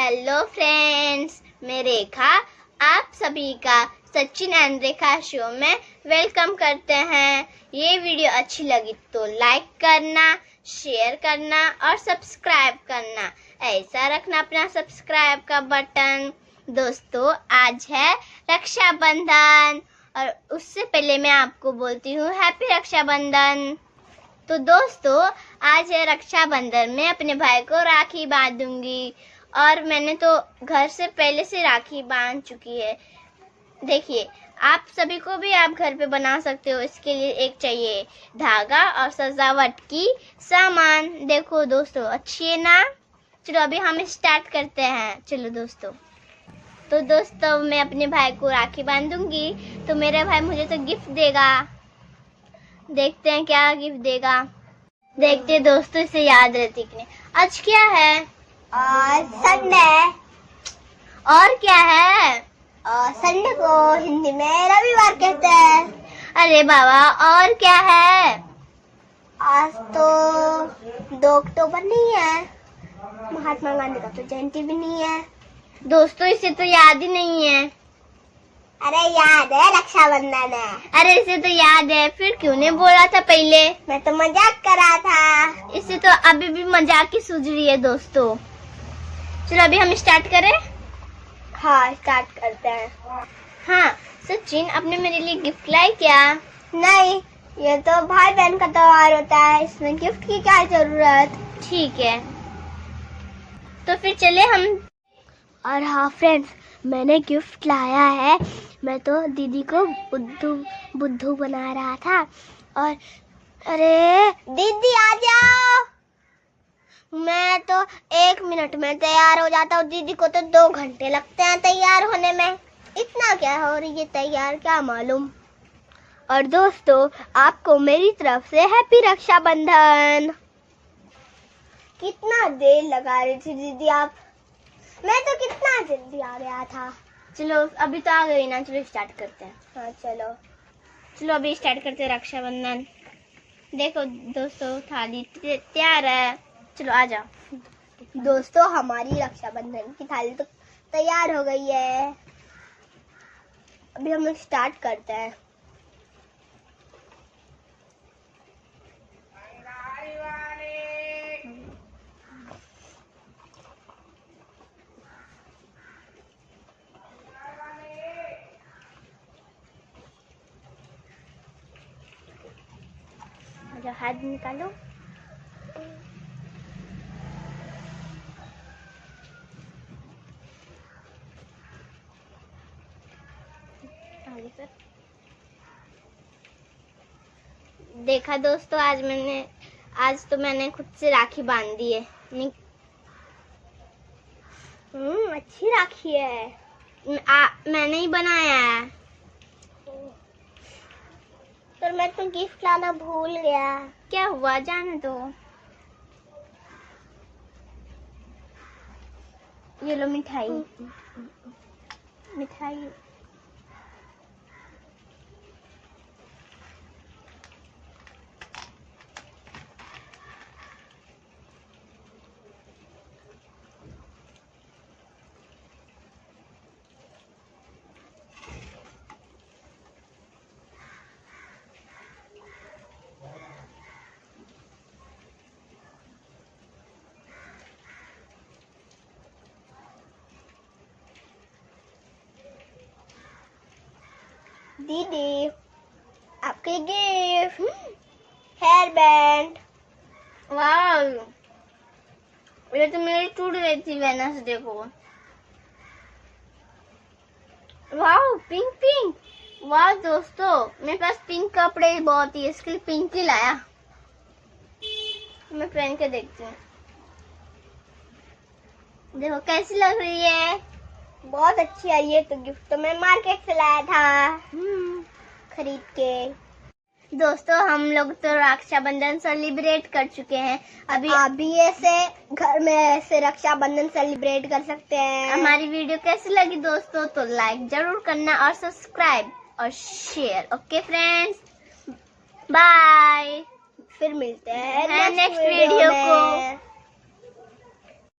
Hello friends, मैं रेखा आप सभी का सचिन एंड रेखा शो में वेलकम करते हैं। ये वीडियो अच्छी लगी तो लाइक करना, शेयर करना और सब्सक्राइब करना। ऐसा रखना अपना सब्सक्राइब का बटन। दोस्तों, आज है रक्षाबंधन और उससे पहले मैं आपको बोलती हूँ हैप्पी रक्षाबंधन। तो दोस्तों, आज है रक्षाबंधन। मैं अपने भाई को राखी बांधूंगी और मैंने तो घर से पहले से राखी बांध चुकी है। देखिए, आप सभी को भी आप घर पे बना सकते हो। इसके लिए एक चाहिए धागा और सजावट की सामान। देखो दोस्तों, अच्छी है ना। चलो अभी हम स्टार्ट करते हैं। चलो दोस्तों, तो दोस्तों मैं अपने भाई को राखी बांधूंगी तो मेरा भाई मुझे तो गिफ्ट देगा। देखते हैं क्या गिफ्ट देगा। देखते हैं दोस्तों, इसे याद रहती कि नहीं। आज क्या है? आज संडे। और क्या है? और संडे को हिंदी में रविवार कहते हैं। अरे बाबा, और क्या है? आज तो 2 अक्टूबर नहीं है। महात्मा गांधी का तो जयंती भी नहीं है। दोस्तों, इसे तो याद ही नहीं है। अरे याद है, रक्षाबंधन है। अरे इसे तो याद है, फिर क्यों नहीं बोला था पहले? मैं तो मजाक कर रहा था। इसे तो अभी भी मजाक ही सूझ रही है दोस्तों। चलो अभी हम स्टार्ट करें। हाँ, स्टार्ट करते हैं। हाँ सचिन, आपने मेरे लिए गिफ्ट लाई क्या? नहीं, ये तो भाई बहन का त्योहार होता है, इसमें गिफ्ट की क्या जरूरत। ठीक है, तो फिर चले हम। और हाँ फ्रेंड्स, मैंने गिफ्ट लाया है। मैं तो दीदी को बुद्धू बना रहा था। और अरे दीदी आ जाओ। मैं तो 1 मिनट में तैयार हो जाता हूँ, दीदी को तो 2 घंटे लगते हैं तैयार होने में। इतना क्या हो रही है तैयार, क्या मालूम। और दोस्तों, आपको मेरी तरफ से हैप्पी रक्षाबंधन। कितना देर लगा रही थी दीदी आप। मैं तो कितना जल्दी आ गया था। चलो अभी तो आ गई ना, चलो स्टार्ट करते हैं। हाँ चलो अभी स्टार्ट करते हैं रक्षाबंधन। देखो दोस्तों, थाली तैयार है। चलो आ जाओ। दोस्तों, हमारी रक्षाबंधन की थाली तो तैयार हो गई है। अभी हम स्टार्ट करते हैं। हाथ निकालो। देखा दोस्तों, आज तो मैंने खुद से राखी बांध दी है। अच्छी राखी है। मैंने ही बनाया है। पर मैं तो गिफ्ट लाना भूल गया। क्या हुआ, जाने दो। ये लो मिठाई। मिठाई दीदी, आपके गिफ्ट हेयर बैंड। वाह, ये तो मेरी टूट गई थी वेनस। देखो, वाह पिंक पिंक। वाह दोस्तों, मेरे पास पिंक कपड़े बहुत ही, इसके लिए पिंक ही लाया। मैं पहन के देखती हूँ। देखो कैसी लग रही है। बहुत अच्छी है। ये तो गिफ्ट तो मैं मार्केट से लाया था खरीद के। दोस्तों, हम लोग तो रक्षाबंधन सेलिब्रेट कर चुके हैं। अभी आप भी ऐसे घर में ऐसे रक्षाबंधन सेलिब्रेट कर सकते हैं। हमारी वीडियो कैसी लगी दोस्तों, तो लाइक जरूर करना और सब्सक्राइब और शेयर। Okay friends, bye. फिर मिलते हैं नेक्स्ट वीडियो को।